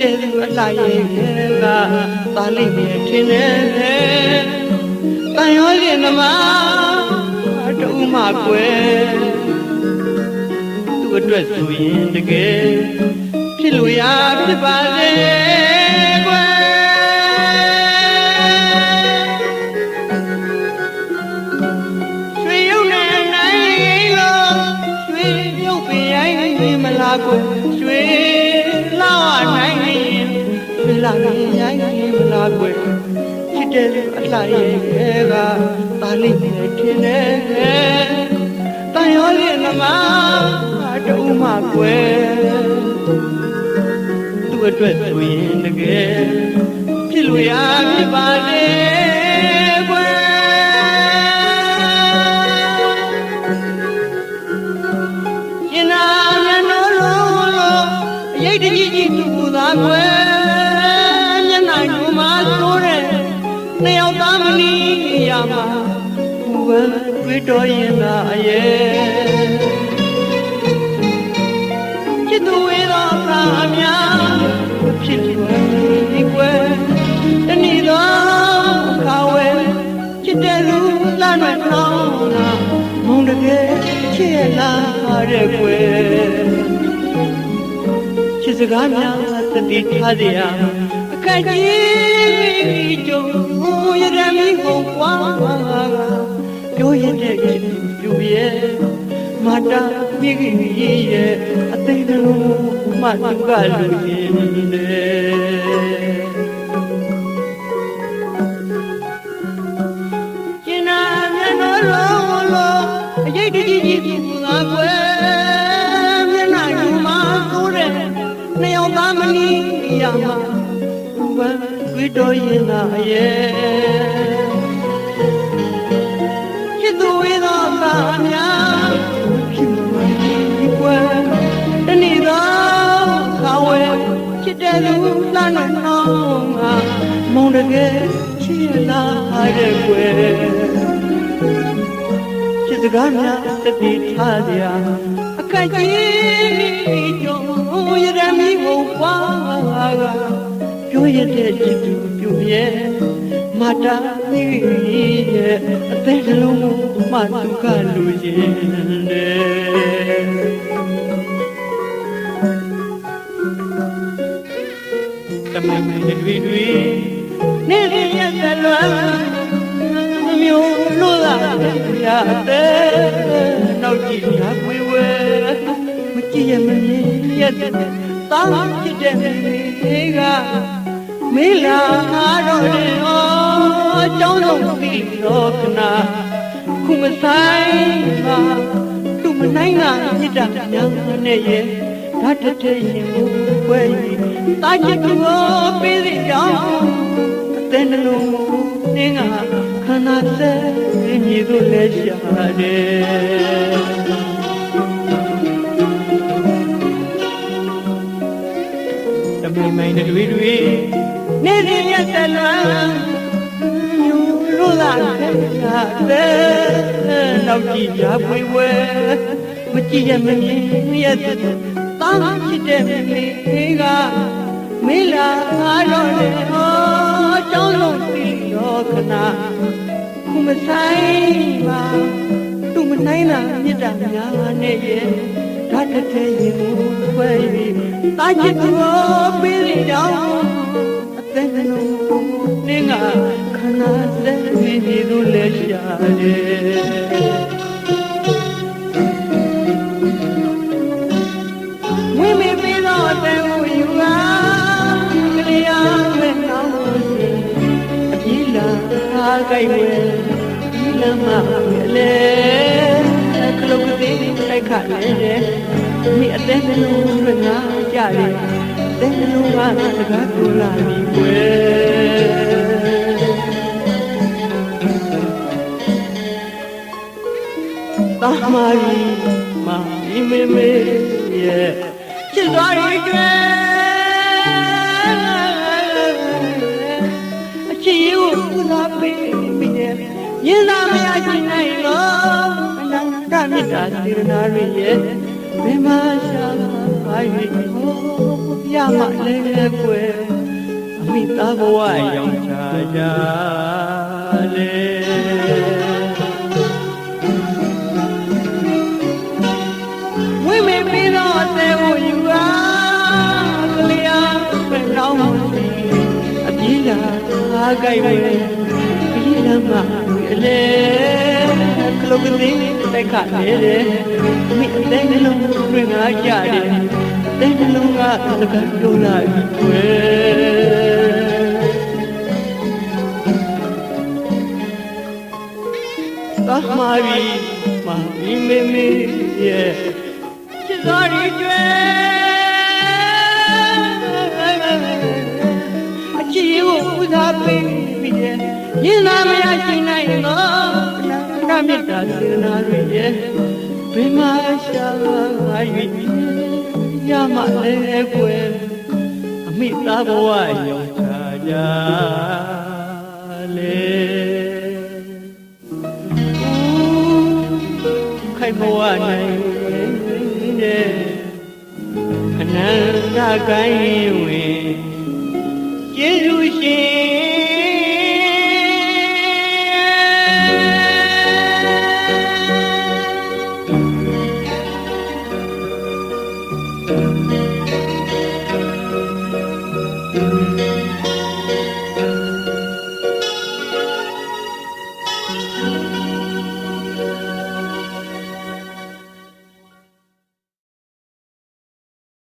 တဲ့သူအလှရဲ့ကသာလိမ့်ရဲ့ထင်တယ်တန်ရောရင်သမားတူမကွယ်သူ့အတွက်ဆိုရင်တကယ်ဖြစ်လို့ရဖြစ်ပါလေကွယ်ရွှေရုပ်နဲ့နိုင်လို့ရွှေရုပ်ပင်ရိုင်းမလားကွယ်ရွှေလာနိုင်ရွှေလာရိုင်းမလားကွယ်ချစ်တဲ့အလှရဲ့ကသာလိမ့်ရဲ့ထင်တယ်တန်ရောရင်သမားတူမကွယ်သူ့အတွက်ဆိုရင်တကယ်ဖြစ်လို့ရဖြစ်ပါလေကွယ်ရှင်နာမျက်နှာလုံးအရေးတကြီးကြီးသူ့သားကွယ်မျက်နှာညူမှာဆိုတဲ့နှစ်ယောက်သားမနီးရမှာဘူဝဲတွေ့တော်ရင်သာရဲ့ချစ်သူဝေသောအခါအများဖြစ်ဒီကွယ်တဏီသောအခါဝဲချစ်တဲ့လူလှမ်းနဲ့ထောင်းလာမုံတကယ်ချစ်လာတဲ့ကွယ်ချစ်စကားများသတိထားစေရအခက်ကြီးကြုံရရမီကိုကွာပြောရတဲ့ချစ်သူပြရဲ့မာတာမြင့်ကြီးရဲ့အသိနှလုံးမှသူကလူရင်တယ်ကျင်နာမျက်နှာလုံးအရေးတကြီးကြီးသူကကွယ်မျက်နှာယူမှာဆိုတဲ့နှစ်ယောက်သားမနီးရမှာဘူပန်းတွေ့တော်ရင်သာရဲ့ချစ်သူဝေသောသားများတဏီသောခါဝဲချစ်တဲ့လူလှမ်းနဲ့နှောင်းကမုံတကယ်ချစ်လာတဲ့ကွယ်ချစ်စကားများတတိထားစရာအခက်ကြီးကြုံရရမီကိုပွားကပြောရတဲ့ချစ်သူပြုရဲ့မာတာမိရဲ့အသက်လုံးမှသူကလူရင်တယ်တမန်တွေနေရတဲ့လွမ်းမျိုးလို့လာရတဲ့နောက်ကြည့်ရပွေဝဲမကြည့်ရမမြင်ရတဲ့တောင်းချစ်တဲ့မိကမေးလာတော့တယ်ဩအကြောင်းဆုံးပြီးတော့ခဏခုမဆိုင်ပါသူမနိုင်တာမြစ်တာညာနဲ့ရဲ့ဓာတ်တဲ့ရင်ကိုွယ်တာချစ်သူကိုပေးတဲ့ကြောင့်အသက်နှလုံးနင်းကခန္ဓာစဲညီတို့လဲရှာတယ်တမိမိုင်းတွေနေရတဲ့လွမ်းမျိုးလို့လာတဲ့နောက်ကြည့်ရပွေဝဲမကြည့်ရမမြင်ရတဲ့တောင်းချစ်တဲ့မိကမေးလာတော့လေဟောကျောင်းလုံးပြီးတော့ခဏခုမဆိုင်ပါသူမနိုင်တာမြစ်တာများနဲ့ရဲ့ဓာတ်တဲ့ရင်ကိုခွဲပြီးတာချစ်သူကိုပေးရတော့အသက်နှလုံးနင်းကခဏစဲပြီးသူလဲရှာတယ်ကိုင်ဝဲဒီလမ်းမှာလေကလုတ်သေးတိုက်ခတ်နေမိအသက်နှလုံးတွေငါကြတယ်အသက်နှလုံးကစကားကိုလာပြီးွယ်တာမာရီမာမီမေမေရဲ့ချစ်သွားရီတွေအချစ်ကိုပူဇော်ပေးရင်သာမရရှိနိုင်လို့အနန္တမြတ်တာစေနာရရဲ့ ဘယ်မှာရှာပါ၍ရမလဲကွယ်အမိသားဘဝရောင်ချကြလေဝိမေပြီးတော့အသေးကိုယူပါကလေးအားပဲလောင်းမရှိအပြေးလာအားကြိုက်ပဲပြီးလမ်းမှာအလေကလုတ်ကလေးတိုက်ခါနေတယ်အမိအသေးနှလုံးတွင်ငါကြတယ်အသေးနှလုံးကစကားပြောလာပြီွယ်သာမာရီမာမီမေမေရဲ့ချစ်တော်ရီကျွဲအချစ်ကိုပူဇော်ပေးပြီးရဲ့ရင်သာမရရှိနိုင်တော့နတ်မြတ်တာစေနာတွေရဲ့ဘယ်မှာရှာပါ၍ရမလဲကွယ်အမိသားဘဝရောင်ချကြလေခိုင်ဘဝနိုင်တဲ့ခဏနာကိုင်းဝင်